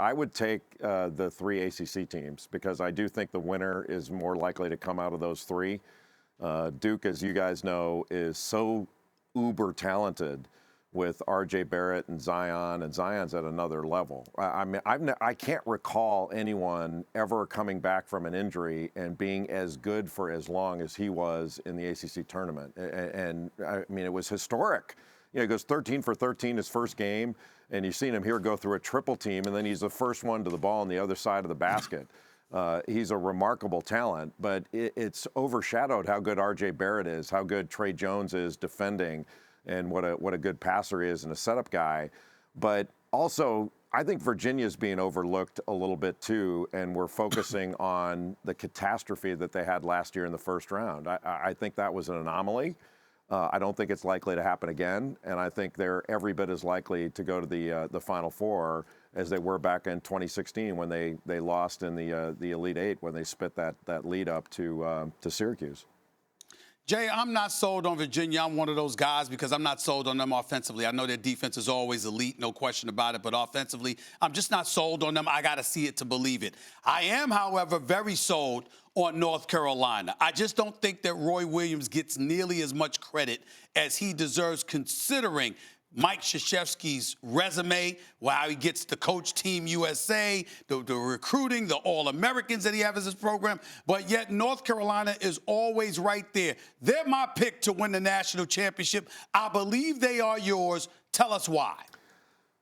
I would take the 3 ACC teams because I do think the winner is more likely to come out of those 3. Duke, as you guys know, is so uber talented with R.J. Barrett and Zion's at another level. I mean, I can't recall anyone ever coming back from an injury and being as good for as long as he was in the ACC tournament. And I mean, it was historic. You know, he goes 13 for 13 his first game, and you've seen him here go through a triple team, and then he's the first one to the ball on the other side of the basket. He's a remarkable talent, but it's overshadowed how good R.J. Barrett is, how good Trey Jones is defending, and what a good passer he is and a setup guy. But also, I think Virginia's being overlooked a little bit too, and we're focusing on the catastrophe that they had last year in the first round. I think that was an anomaly. I don't think it's likely to happen again, and I think they're every bit as likely to go to the Final Four as they were back in 2016 when they lost in the Elite Eight when they spit that lead up to Syracuse. Jay, I'm not sold on Virginia. I'm one of those guys because I'm not sold on them offensively. I know their defense is always elite, no question about it, but offensively, I'm just not sold on them. I got to see it to believe it. I am, however, very sold on North Carolina. I just don't think that Roy Williams gets nearly as much credit as he deserves considering Mike Krzyzewski's resume, how he gets to coach Team USA, the recruiting, the All-Americans that he has in his program. But yet North Carolina is always right there. They're my pick to win the national championship. I believe they are yours. Tell us why.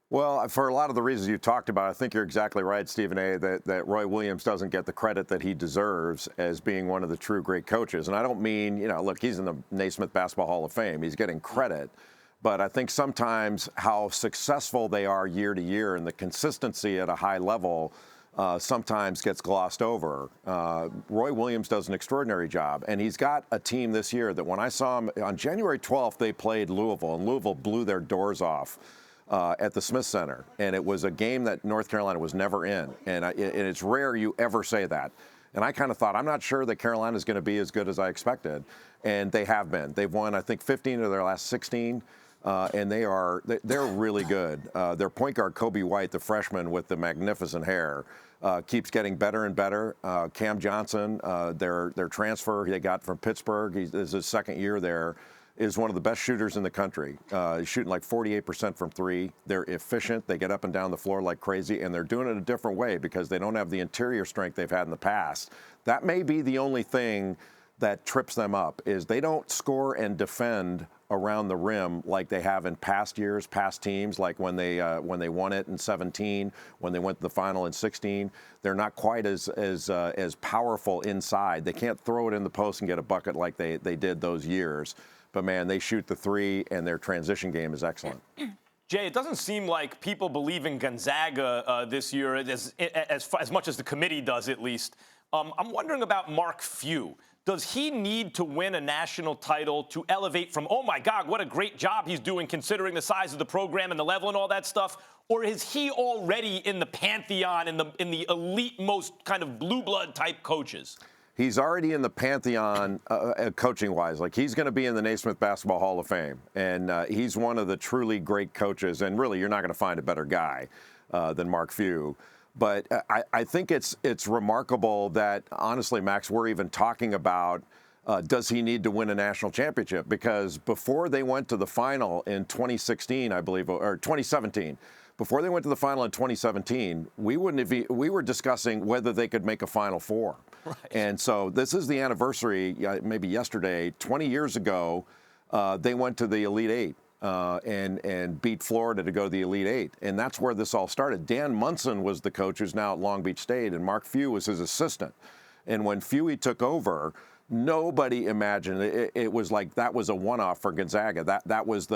Well, for a lot of the reasons you talked about, I think you're exactly right, Stephen A., that Roy Williams doesn't get the credit that he deserves as being one of the true great coaches. And I don't mean, you know, look, he's in the Naismith Basketball Hall of Fame. He's getting credit. But I think sometimes how successful they are year to year and the consistency at a high level sometimes gets glossed over. Roy Williams does an extraordinary job, and he's got a team this year that when I saw him on January 12th, they played Louisville, and Louisville blew their doors off at the Smith Center. And it was a game that North Carolina was never in, and it's rare you ever say that. And I kind of thought, I'm not sure that Carolina is going to be as good as I expected, and they have been. They've won, I think, 15 of their last 16. And they're really good. Their point guard, Kobe White, the freshman with the magnificent hair, keeps getting better and better. Cam Johnson, their transfer they got from Pittsburgh, this is his second year there, is one of the best shooters in the country. He's shooting like 48% from 3. They're efficient. They get up and down the floor like crazy, and they're doing it a different way because they don't have the interior strength they've had in the past. That may be the only thing that trips them up, is they don't score and defend around the rim like they have in past years, past teams, like when they won it in 17, when they went to the final in 16. They're not quite as powerful inside. They can't throw it in the post and get a bucket like they did those years. But, man, they shoot the 3, and their transition game is excellent. Jay, it doesn't seem like people believe in Gonzaga this year as much as the committee does, at least. I'm wondering about Mark Few. Does he need to win a national title to elevate from, oh, my God, what a great job he's doing considering the size of the program and the level and all that stuff? Or is he already in the pantheon, in the elite, most kind of blue blood type coaches? He's already in the pantheon coaching-wise. Like, he's going to be in the Naismith Basketball Hall of Fame. And he's one of the truly great coaches. And really, you're not going to find a better guy than Mark Few. But I think it's remarkable that, honestly, Max, we're even talking about does he need to win a national championship? Because before they went to the final in 2016, I believe, or 2017, before they went to the final in 2017, we were discussing whether they could make a Final Four. Right. And so this is the anniversary, maybe yesterday, 20 years ago, they went to the Elite Eight. And beat Florida to go to the Elite Eight. And that's where this all started. Dan Munson was the coach who's now at Long Beach State, and Mark Few was his assistant. And when Fewy took over, nobody imagined it was like that was a one-off for Gonzaga. That was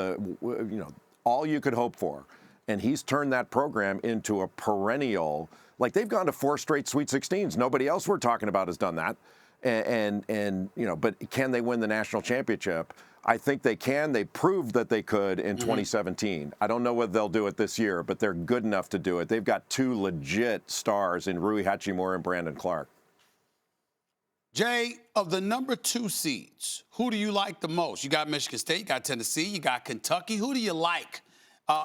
all you could hope for. And he's turned that program into a perennial. Like, they've gone to 4 straight Sweet 16s. Nobody else we're talking about has done that. But can they win the national championship? I think they can. They proved that they could in 2017. I don't know whether they'll do it this year, but they're good enough to do it. They've got 2 legit stars in Rui Hachimura and Brandon Clark. Jay, of the number 2 seeds, who do you like the most? You got Michigan State, you got Tennessee, you got Kentucky. Who do you like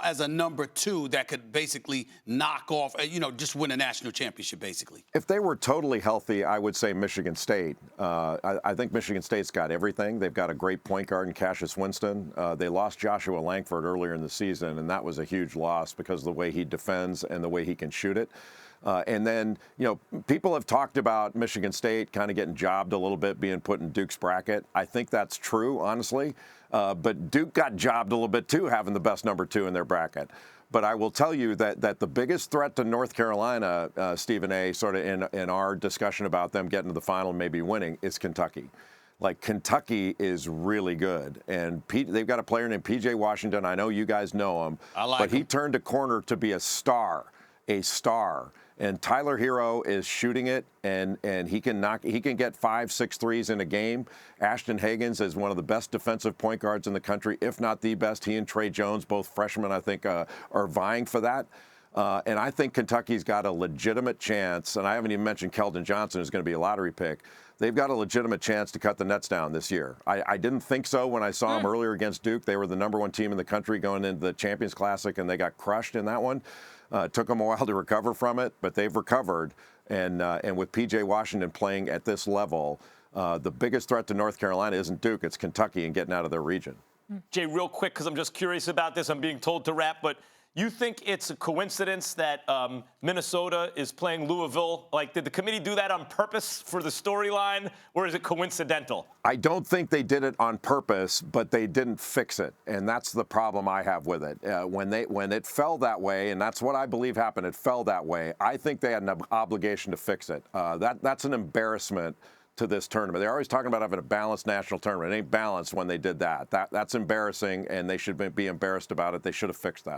as a number 2 that could basically knock off, just win a national championship, basically? If they were totally healthy, I would say Michigan State. I think Michigan State's got everything. They've got a great point guard in Cassius Winston. They lost Joshua Langford earlier in the season, and that was a huge loss because of the way he defends and the way he can shoot it. And then, people have talked about Michigan State kind of getting jobbed a little bit, being put in Duke's bracket. I think that's true, honestly. But Duke got jobbed a little bit, too, having the best number 2 in their bracket. But I will tell you that the biggest threat to North Carolina, Stephen A., sort of in our discussion about them getting to the final and maybe winning, is Kentucky. Like, Kentucky is really good. And they've got a player named P.J. Washington. I know you guys know him. But he turned a corner to be a star. And Tyler Hero is shooting it, and he can get 5-6 threes in a game. Ashton Hagans is one of the best defensive point guards in the country, if not the best. He and Trey Jones, both freshmen, I think, are vying for that. And I think Kentucky's got a legitimate chance, and I haven't even mentioned Keldon Johnson, who's going to be a lottery pick. They've got a legitimate chance to cut the nets down this year. I didn't think so when I saw them earlier against Duke. They were the number 1 team in the country going into the Champions Classic, and they got crushed in that one. It took them a while to recover from it, but they've recovered. And with P.J. Washington playing at this level, the biggest threat to North Carolina isn't Duke, it's Kentucky and getting out of their region. Jay, real quick, because I'm just curious about this. I'm being told to wrap, but you think it's a coincidence that Minnesota is playing Louisville? Like, did the committee do that on purpose for the storyline, or is it coincidental? I don't think they did it on purpose, but they didn't fix it, and that's the problem I have with it. When it fell that way, and that's what I believe happened, it fell that way, I think they had an obligation to fix it. That's an embarrassment to this tournament. They're always talking about having a balanced national tournament. It ain't balanced when they did that. That's embarrassing, and they should be embarrassed about it. They should have fixed that.